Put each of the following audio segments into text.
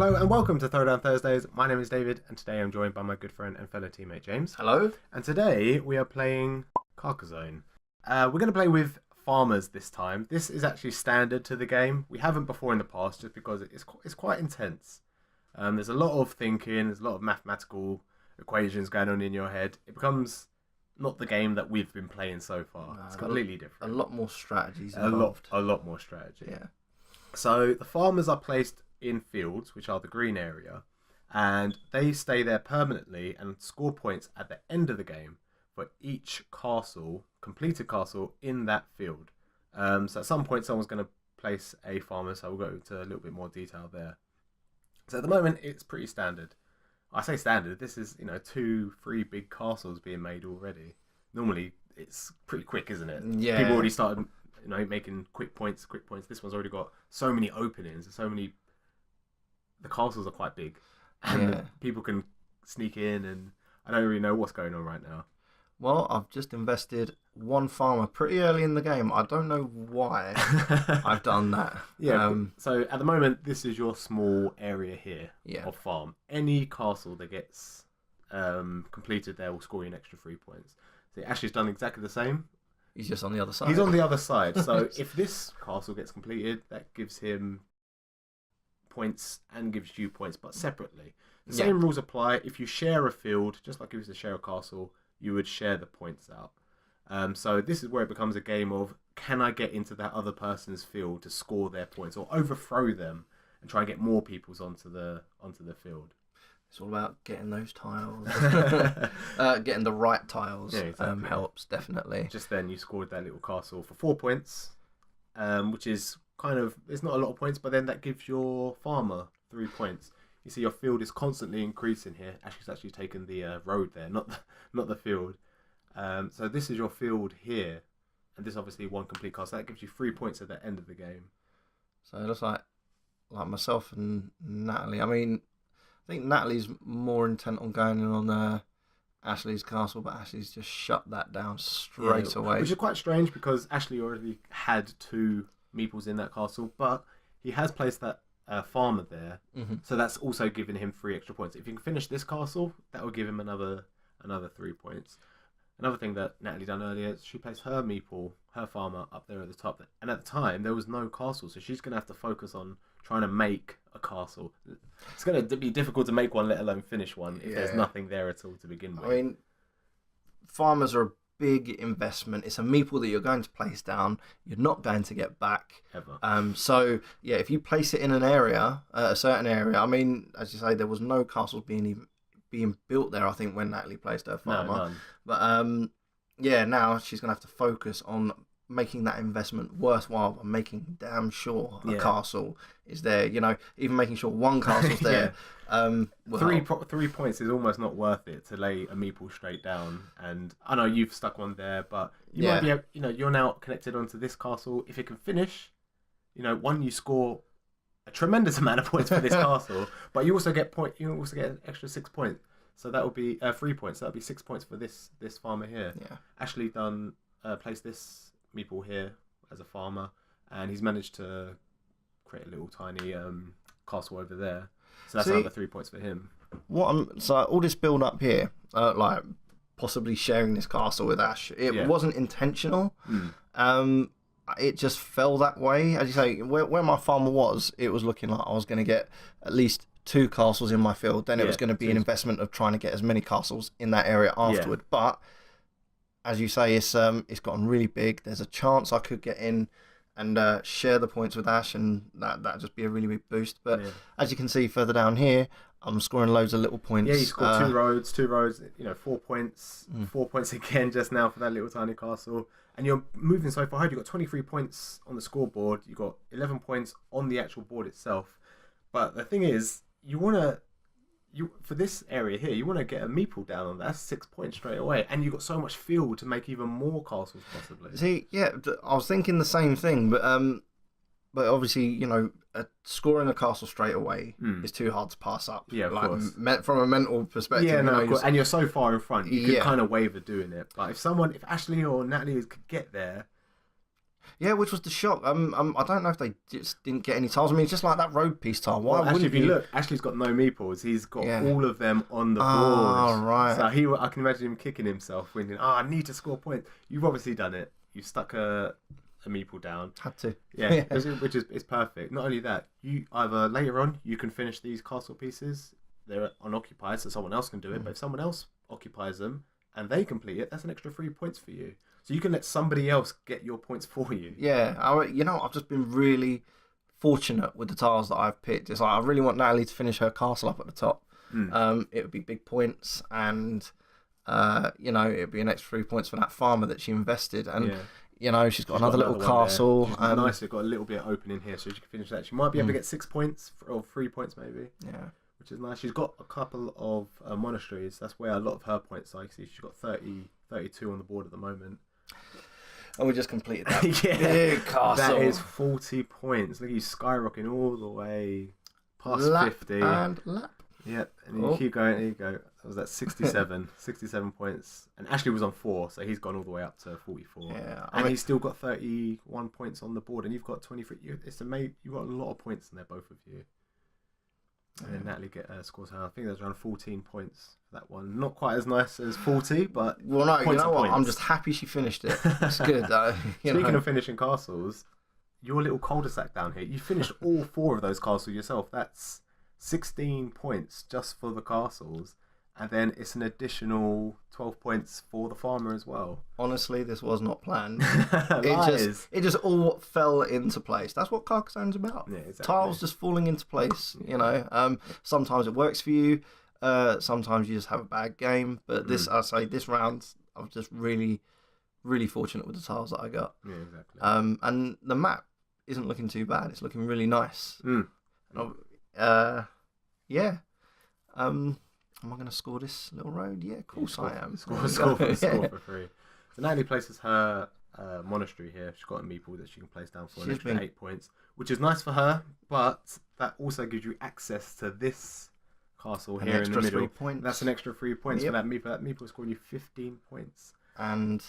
Hello and welcome to Throwdown Thursdays. My name is David and today I'm joined by my good friend and fellow teammate James. Hello. And today we are playing Carcassonne. We're going to play with farmers this time. This is actually standard to the game. We haven't before in the past just because it's quite intense. There's a lot of thinking, there's a lot of mathematical equations going on in your head. It becomes not the game that we've been playing so far. It's completely different. A lot more strategies involved. A lot more strategy. Yeah. So the farmers are placed in fields, which are the green area, and they stay there permanently and score points at the end of the game for each completed castle in that field. So at some point someone's going to place a farmer, so we'll go into a little bit more detail there. So at the moment it's pretty standard. I say standard, this is 2-3 big castles being made already. Normally it's pretty quick, isn't it? Yeah. People already started making quick points. This one's already got so many openings, the castles are quite big, and people can sneak in, and I don't really know what's going on right now. Well, I've just invested one farmer pretty early in the game. I don't know why I've done that. Yeah, so at the moment, this is your small area here of farm. Any castle that gets completed there will score you an extra 3 points. So Ashley's done exactly the same. He's just on the other side. He's on the other side. So if this castle gets completed, that gives him points and gives you points, but separately. The same rules apply. If you share a field, just like if you was to share a castle, you would share the points out. So this is where it becomes a game of, can I get into that other person's field to score their points or overthrow them and try and get more people's onto the field. It's all about getting those tiles. Getting the right tiles helps, definitely. Just then you scored that little castle for 4 points, which is it's not a lot of points, but then that gives your farmer 3 points. You see your field is constantly increasing here. Ashley's actually taken the road there, not the field. So this is your field here, and this obviously one complete castle. That gives you 3 points at the end of the game. So it looks like myself and Natalie. I mean, I think Natalie's more intent on going in on Ashley's castle, but Ashley's just shut that down straight away. Which is quite strange because Ashley already had 2 meeples in that castle, but he has placed that farmer there, so that's also giving him 3 extra points. If you can finish this castle, that will give him another 3 points. Another thing that Natalie done earlier, she placed her meeple, her farmer, up there at the top, and at the time there was no castle, so she's going to have to focus on trying to make a castle. It's going to be difficult to make one, let alone finish one, if there's nothing there at all to begin with. I mean, farmers are a big investment. It's a meeple that you're going to place down. You're not going to get back ever. So yeah, if you place it in an area, a certain area. I mean, as you say, there was no castles being built there. I think when Natalie placed her farmer. No, none. But now she's gonna have to focus on making that investment worthwhile and making damn sure a castle is there. Even making sure one castle's there. 3 points is almost not worth it to lay a meeple straight down. And I know you've stuck one there, but you might be, you're now connected onto this castle. If it can finish, you score a tremendous amount of points for this castle, but you also get an extra 6 points. So that would be 3 points. That would be 6 points for this farmer here. Yeah. Ashley placed this meeple here as a farmer, and he's managed to create a little tiny castle over there. So that's another 3 points for him. So all this build up here, like possibly sharing this castle with Ash, it wasn't intentional. It just fell that way. As you say, where my farmer was, it was looking like I was going to get at least 2 castles in my field. Then it was going to be an investment of trying to get as many castles in that area afterward. But as you say, it's gotten really big. There's a chance I could get in and share the points with Ash, and that'd just be a really big boost. But as you can see further down here, I'm scoring loads of little points. Yeah, you scored 2 roads, 4 points, 4 points again just now for that little tiny castle. And you're moving so far ahead. You've got 23 points on the scoreboard. You've got 11 points on the actual board itself. But the thing is, for this area here, you want to get a meeple down on that. That's 6 points straight away. And you've got so much field to make even more castles possibly. See, I was thinking the same thing, but obviously, scoring a castle straight away is too hard to pass up. Yeah, of course. From a mental perspective. Yeah, no, of course. And you're so far in front, you can kind of waver doing it. But if Ashley or Natalie could get there, Yeah, which was the shock. I don't know if they just didn't get any tiles. I mean, it's just like that road piece tile. Why actually, wouldn't if you look, Ashley's got no meeples. He's got all of them on the board. Oh, right. So I can imagine him kicking himself, thinking, I need to score points. You've obviously done it. You stuck a meeple down. Had to. Yeah, which is perfect. Not only that, you either later on, you can finish these castle pieces. They're unoccupied, so someone else can do it. But if someone else occupies them and they complete it, that's an extra 3 points for you. So you can let somebody else get your points for you. Yeah, I've just been really fortunate with the tiles that I've picked. It's like I really want Natalie to finish her castle up at the top. It would be big points, and it would be an extra 3 points for that farmer that she invested. And she's got another little castle. Nice, they've got a little bit open in here, so she can finish that. She might be able to get 6 points or 3 points maybe. Yeah. Which is nice. She's got a couple of monasteries. That's where a lot of her points are. You see, she's got 32 on the board at the moment. And we just completed that. Big castle. That is 40 points. Look at you skyrocketing all the way past lap 50. And lap. Yep, and you keep going. There you go. That was at 67. 67 points. And Ashley was on 4, so he's gone all the way up to 44. Yeah, and he's still got 31 points on the board, and you've got 23. You've got a lot of points in there, both of you. And then Natalie scores her. I think there's around 14 points for that one. Not quite as nice as 40, but well, no, you know what? I'm just happy she finished it. It's good. Speaking of finishing castles, your little cul-de-sac down here, you finished all 4 of those castles yourself. That's 16 points just for the castles, and then it's an additional 12 points for the farmer as well. Honestly, this was not planned. It just all fell into place. That's what Carcassonne's about. Yeah, exactly. Tiles just falling into place. Sometimes it works for you. Sometimes you just have a bad game. But this round, I was just really, really fortunate with the tiles that I got. Yeah, exactly. And the map isn't looking too bad. It's looking really nice. Am I going to score this little road? Yeah, of course I am. Score for free. So Natalie places her monastery here. She's got a meeple that she can place down for an extra 8 points, which is nice for her, but that also gives you access to this castle here in the middle. 3 points. That's an extra 3 points for that meeple. That meeple is scoring you 15 points. And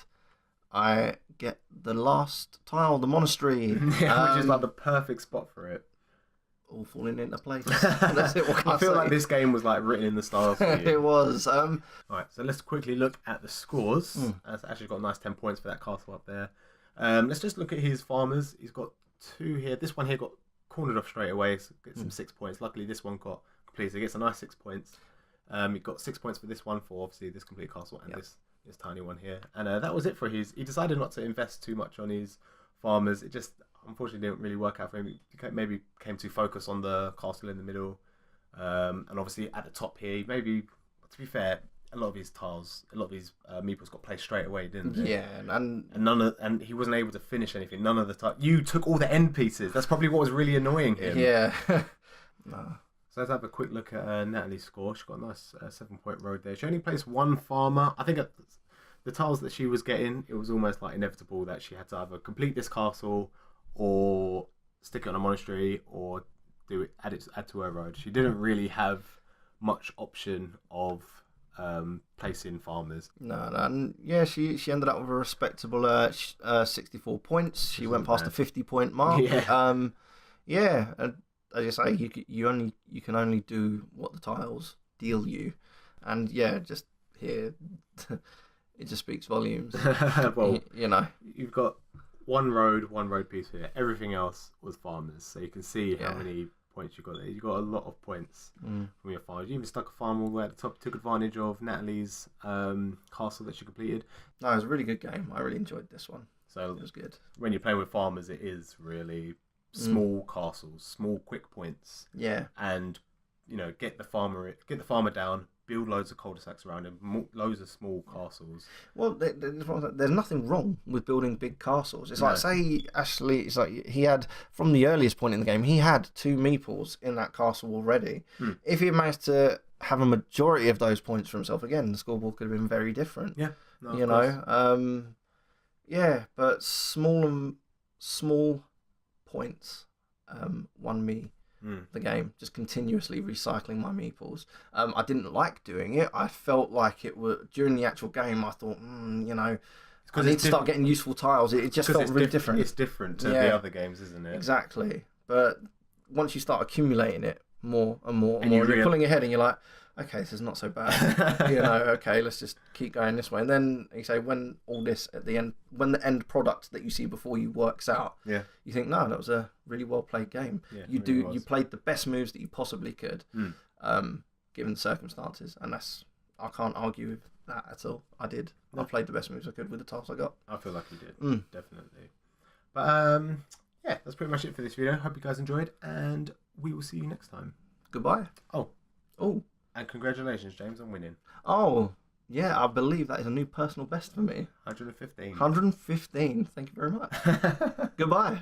I get the last tile, the monastery. Which is like the perfect spot for it. All falling into place. That's it. I feel like this game was like written in the stars for you. It was. Alright, so let's quickly look at the scores. It's actually got a nice 10 points for that castle up there. Let's just look at his farmers. He's got 2 here. This one here got cornered off straight away, so gets some 6 points. Luckily, this one got completed, so he gets a nice 6 points. He got 6 points for this one, for obviously this complete castle, and this tiny one here. And that was it for his. He decided not to invest too much on his farmers. It just unfortunately didn't really work out for him. He maybe came too focused on the castle in the middle, and obviously at the top here, maybe, to be fair, a lot of his meeples got placed straight away, didn't they? Yeah, and he wasn't able to finish anything. None of the tiles. You took all the end pieces. That's probably what was really annoying him. Yeah. No. So let's have a quick look at Natalie's score. She got a nice 7-point road there. She only placed 1 farmer. I think the tiles that she was getting, it was almost like inevitable that she had to either complete this castle or stick it on a monastery or add to her road. She didn't really have much option of placing farmers. No, and yeah, she ended up with a respectable 64 points. She went past the 50-point mark. Yeah. And as you say, you can only do what the tiles deal you, and just here, it just speaks volumes. Well, you've got one road piece here. Everything else was farmers, so you can see how many points you got there. You got a lot of points from your farmers. You even stuck a farm all the way at the top. Took advantage of Natalie's castle that she completed. No, it was a really good game. I really enjoyed this one. So it was good. When you're playing with farmers, it is really small castles, small quick points. Yeah, and get the farmer down. Build loads of cul-de-sacs around him, loads of small castles. Well, there's nothing wrong with building big castles. It's like, say, Ashley, it's like he had, from the earliest point in the game, he had 2 meeples in that castle already. If he managed to have a majority of those points for himself, again, the scoreboard could have been very different. Yeah, but small points won me the game, just continuously recycling my meeples. I didn't like doing it. I felt like it was during the actual game. I thought, it's I need to start getting useful tiles. It just felt really different. It's different to the other games, isn't it? Exactly. But once you start accumulating it more and more and more, you're pulling ahead and you're like, okay, this is not so bad. Okay, let's just keep going this way. And then you say, when all this at the end, when the end product that you see before you works out, you think, no, that was a really well played game. Yeah, you played the best moves that you possibly could, given the circumstances, and I can't argue with that at all. I did. No. I played the best moves I could with the tiles I got. I feel like you did, definitely. But yeah, that's pretty much it for this video. Hope you guys enjoyed, and we will see you next time. Goodbye. Oh. And congratulations, James, on winning. Oh, yeah, I believe that is a new personal best for me. 115. 115. Thank you very much. Goodbye.